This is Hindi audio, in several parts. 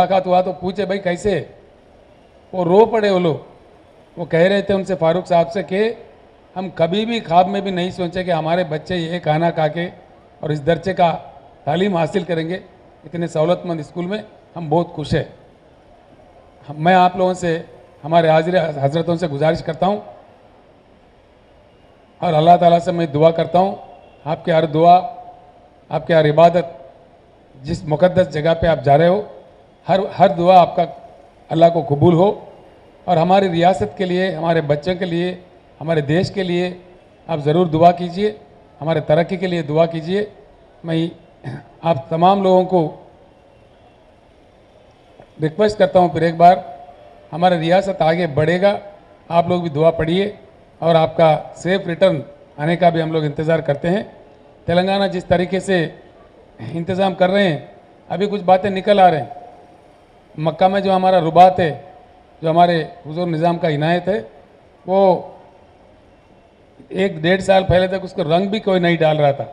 मुलाकात हुआ तो पूछे भाई कैसे, वो रो पड़े वो लोग। वो कह रहे थे उनसे फारूक साहब से कि हम कभी भी ख्वाब में भी नहीं सोचे कि हमारे बच्चे ये खाना खा के और इस दर्जे का तालीम हासिल करेंगे इतने सहूलतमंद स्कूल में। हम बहुत खुश हैं। मैं आप लोगों से, हमारे हाजिर हजरतों से गुजारिश करता हूँ और अल्लाह ताला से मैं दुआ करता हूँ, आपके हर दुआ, आपके हर इबादत, जिस मुक़द्दस जगह पे आप जा रहे हो, हर दुआ आपका अल्लाह को कबूल हो और हमारी रियासत के लिए, हमारे बच्चों के लिए, हमारे देश के लिए आप ज़रूर दुआ कीजिए, हमारे तरक्की के लिए दुआ कीजिए। मैं आप तमाम लोगों को रिक्वेस्ट करता हूँ फिर एक बार, हमारा रियासत आगे बढ़ेगा, आप लोग भी दुआ पढ़िए और आपका सेफ रिटर्न आने का भी हम लोग इंतज़ार करते हैं। तेलंगाना जिस तरीके से इंतज़ाम कर रहे हैं, अभी कुछ बातें निकल आ रहे हैं। मक्का में जो हमारा रुबात है, जो हमारे हुजूर निज़ाम का इनायत है, वो 1-1.5 साल पहले तक उसको रंग भी कोई नहीं डाल रहा था।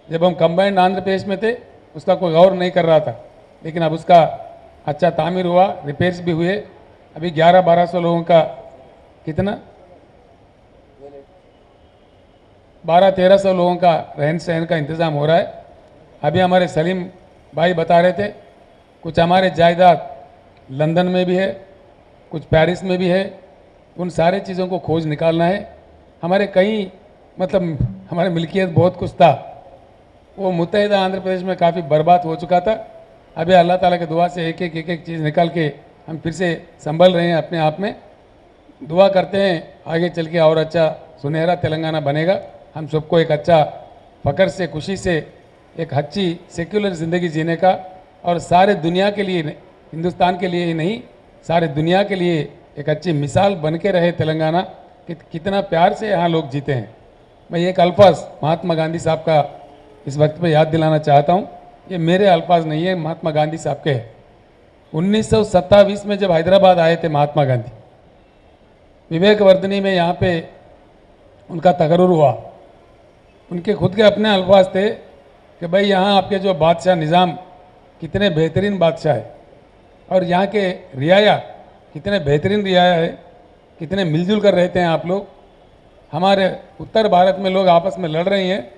जब हम कंबाइंड आंध्र प्रदेश में थे उसका कोई गौर नहीं कर रहा था, लेकिन अब उसका अच्छा तामीर हुआ, रिपेयर्स भी हुए। अभी 1100-1200 लोगों का, कितना 1200-1300 लोगों का रहन सहन का इंतज़ाम हो रहा है। अभी हमारे सलीम भाई बता रहे थे कुछ हमारे जायदाद लंदन में भी है, कुछ पेरिस में भी है। उन सारे चीज़ों को खोज निकालना है। हमारे कई मतलब हमारे मिल्कियत बहुत कुछ था, वो मुत्तहिदा आंध्र प्रदेश में काफ़ी बर्बाद हो चुका था। अभी अल्लाह ताला के दुआ से एक एक चीज़ निकाल के हम फिर से संभल रहे हैं अपने आप में। दुआ करते हैं आगे चल के और अच्छा सुनहरा तेलंगाना बनेगा। हम सबको एक अच्छा फ़ख्र से, खुशी से, एक अच्छी सेक्युलर ज़िंदगी जीने का, और सारे दुनिया के लिए, हिंदुस्तान के लिए ही नहीं, सारे दुनिया के लिए एक अच्छी मिसाल बन के रहे तेलंगाना कि कितना प्यार से यहाँ लोग जीते हैं। मैं एक अल्फाज महात्मा गांधी साहब का इस वक्त पे याद दिलाना चाहता हूँ। ये मेरे अल्फाज नहीं है, महात्मा गांधी साहब के हैं। 1927 में जब हैदराबाद आए थे महात्मा गांधी, विवेक वर्धनी में यहाँ पे उनका तकर्रुर हुआ। उनके खुद के अपने अल्फाज थे कि भाई यहाँ आपके जो बादशाह निज़ाम कितने बेहतरीन बादशाह है, और यहाँ के रियाया कितने बेहतरीन रियाया है, कितने मिलजुल कर रहते हैं आप लोग। हमारे उत्तर भारत में लोग आपस में लड़ रहे हैं,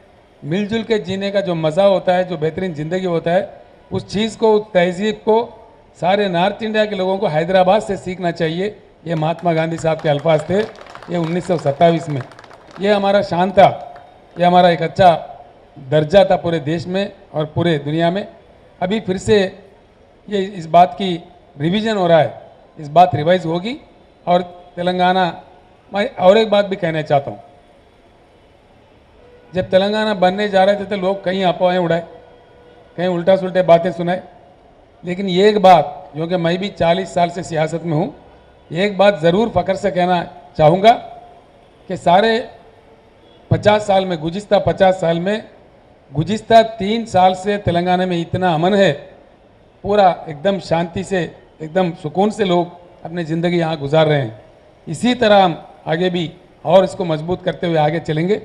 मिलजुल के जीने का जो मज़ा होता है, जो बेहतरीन ज़िंदगी होता है, उस चीज़ को, उस तहजीब को सारे नॉर्थ इंडिया के लोगों को हैदराबाद से सीखना चाहिए। ये महात्मा गांधी साहब के अल्फाज थे, ये 1927 में। ये हमारा शान था, ये हमारा एक अच्छा दर्जा था पूरे देश में और पूरे दुनिया में। अभी फिर से ये इस बात की रिवीजन हो रहा है, इस बात रिवाइज होगी। और तेलंगाना, मैं और एक बात भी कहना चाहता हूँ, जब तेलंगाना बनने जा रहे थे तो लोग कहीं अफवाहें उड़ाए, कहीं उल्टा सुल्टे बातें सुनाए, लेकिन ये एक बात, क्योंकि मैं भी 40 साल से सियासत में हूँ, एक बात ज़रूर फ़ख्र से कहना चाहूँगा कि सारे 50 साल में, गुज़िश्ता 50 साल में, गुज़िश्ता 3 साल से तेलंगाना में इतना अमन है, पूरा एकदम शांति से, एकदम सुकून से लोग अपनी ज़िंदगी यहाँ गुजार रहे हैं। इसी तरह हम आगे भी और इसको मजबूत करते हुए आगे चलेंगे।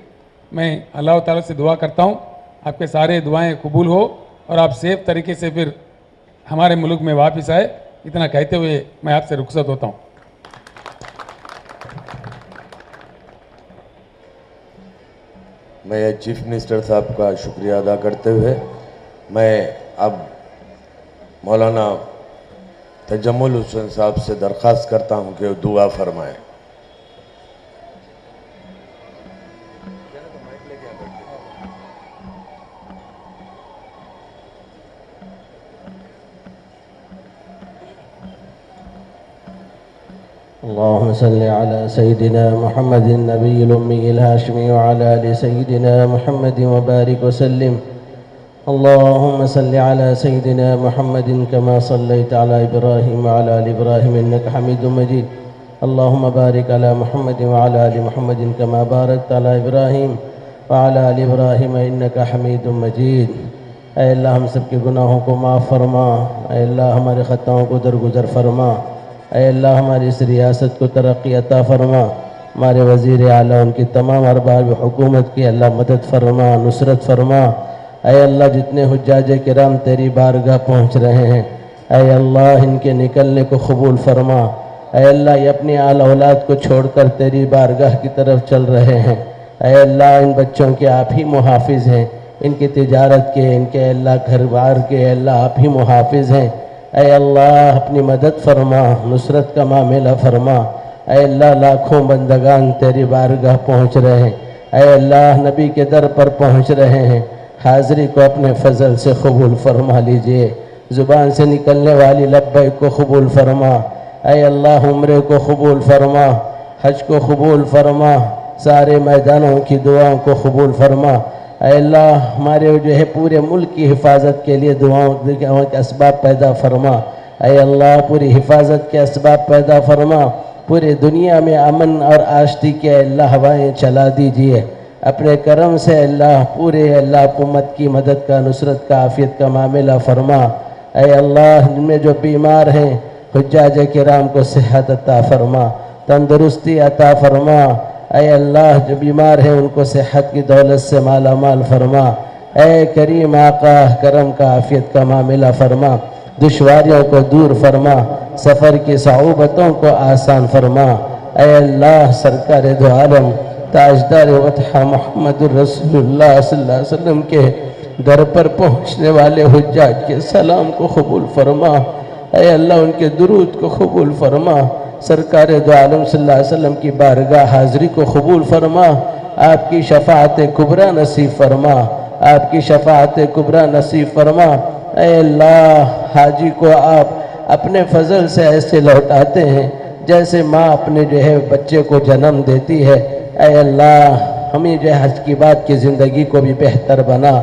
मैं अल्लाह ताला से दुआ करता हूँ आपके सारे दुआएं कबूल हो और आप सेफ तरीके से फिर हमारे मुल्क में वापस आए। इतना कहते हुए मैं आपसे रुखसत होता हूँ। मैं चीफ मिनिस्टर साहब का शुक्रिया अदा करते हुए मैं अब मौलाना तजम्मुल हुसैन साहब से दरख्वास्त करता हूं कि वो दुआ फरमाएं। अल्लाहुम्मा सल्ली अला सय्यिदिना मुहम्मदिन नबिय्यिल उम्मिय्यिल हाशिमी व अला आलि सय्यिदिना मुहम्मदिन व बारिक व सल्लिम। अल्लाहुम्मा सल्ली अला सय्यिदिना मुहम्मदिन कमा सल्लैता अला इब्राहीम व अला आलि इब्राहीम इन्नका हमीदुम मजीद। अल्लाहुम्मा बारिक अला मुहम्मदिन व अला आलि मुहम्मदिन कमा बारकता अला इब्राहीम व अला आलि इब्राहीम इन्नका हमीदुम मजीद। ऐ अल्लाह हम सब के गुनाहों को माफ़ फरमा, ऐ अल्लाह हमारे ख़ताओं को दरगुज़र फरमा, ऐ अल्लाह हमारी इस रियासत को तरक्की अता फरमा, हमारे वज़ीर आला उनकी तमाम अरबाब हुकूमत की अल्लाह मदद फरमा, नुसरत फरमा। ऐ अल्लाह जितने हुज्जाज किराम तेरी बारगाह पहुँच रहे हैं ऐ अल्लाह इनके निकलने को कबूल फरमा। ऐ अल्लाह ये अपनी आल औलाद को छोड़कर तेरी बारगाह की तरफ चल रहे हैं। ऐ अल्लाह इन बच्चों के आप ही मुहाफिज हैं, इनकी तिजारत के, इनके अल्लाह घर बार के अल्लाह आप ही मुहाफिज हैं। ऐ अल्लाह अपनी मदद फरमा, नुसरत का मामला फरमा। ऐ अल्लाह लाखों बंदगान तेरी बारगाह पहुँच रहे हैं। ऐ अल्लाह नबी के दर पर पहुँच रहे हैं, हाज़री को अपने फजल से कबूल फरमा लीजिए। ज़ुबान से निकलने वाली लब्बैक को कबूल फरमा। ऐ अल्लाह उम्रे को कबूल फरमा, हज को कबूल फरमा, सारे मैदानों की दुआओं को कबूल फरमा। ऐ अल्लाह हमारे जो है पूरे मुल्क की हिफाजत के लिए दुआओं के असबाब पैदा फरमा। ऐ अल्लाह पूरी हिफाजत के असबाब पैदा फरमा। पूरी दुनिया में अमन और आश्ती के अल्लाह हवाएँ चला दीजिए अपने करम से। अल्लाह पूरे अल्लाह उम्मत की मदद का, नुसरत का, आफियत का मामला फरमा। ऐ अल्लाह जिनमें जो बीमार हैं हुज्जाज किराम को सेहत अता फरमा, तंदुरुस्ती अता फरमा। ऐ अल्लाह जो बीमार हैं उनको सेहत की दौलत से माला माल फरमा। ऐ करीम आका करम का, आफियत का मामला फरमा। दुश्वारियों को दूर फरमा, सफ़र की सऊबतों को आसान फरमा। ऐ अल्लाह सरकार दो आलम ताजदार वतहा मोहम्मद रसूलुल्लाह सल्लल्लाहु अलैहि वसल्लम के दर पर पहुँचने वाले हुज्जाज के सलाम को कबूल फरमा। ऐ अल्लाह उनके दुरूद को कबूल फरमा। सरकार दो आलम सल्लल्लाहु अलैहि वसल्लम की बारगाह हाज़री को कबूल फरमा। आपकी शफाअत कुबरा नसीब फरमा, आपकी शफाअत कुबरा नसीब फरमा। ऐ अल्लाह हाजी को आप अपने फजल से ऐसे लौटाते हैं जैसे माँ अपने जो है बच्चे को जन्म देती है। ऐ अल्लाह हमें जो है हज की बात की ज़िंदगी को भी बेहतर बना।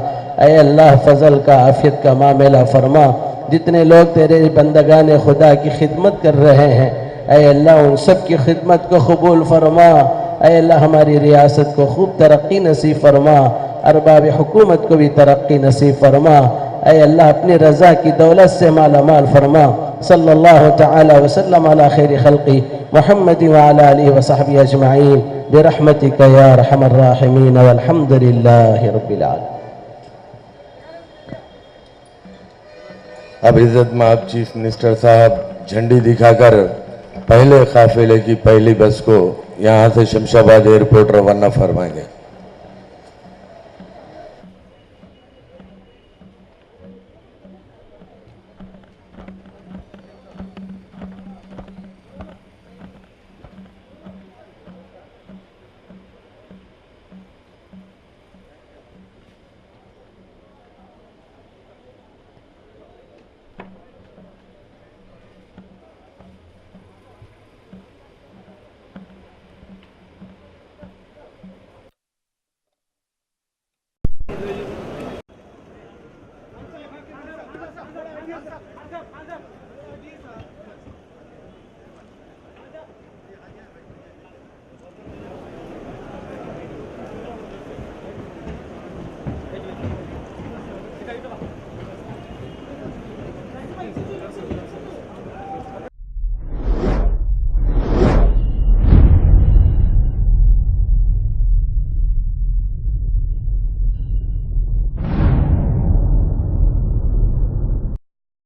ऐ अल्लाह फजल का, आफियत का मामला फरमा। जितने लोग तेरे बंदगान खुदा की खिदमत कर रहे हैं ऐ अल्लाह उन सब की खिदमत को कबूल फरमा। ऐ अल्लाह हमारी रियासत को खूब तरक्की नसीब फरमा, अरबाब हुकूमत को भी तरक्की नसीब फरमा। ऐ अल्लाह अपनी रज़ा की दौलत से माला माल फरमा। सल्लल्लाहु तआला वसल्लम अला खैरि खल्क़ी मुहम्मद व अला आलिहि व सहबिहि अजमईन बिरहमतिका या अरहमर राहिमीन वल्हम्दुलिल्लाहि रब्बिल आलमीन। अब इज़्ज़त माब चीफ मिनिस्टर साहब झंडी दिखाकर पहले काफिले की पहली बस को यहाँ से शमशाबाद एयरपोर्ट रवाना फरमाएंगे।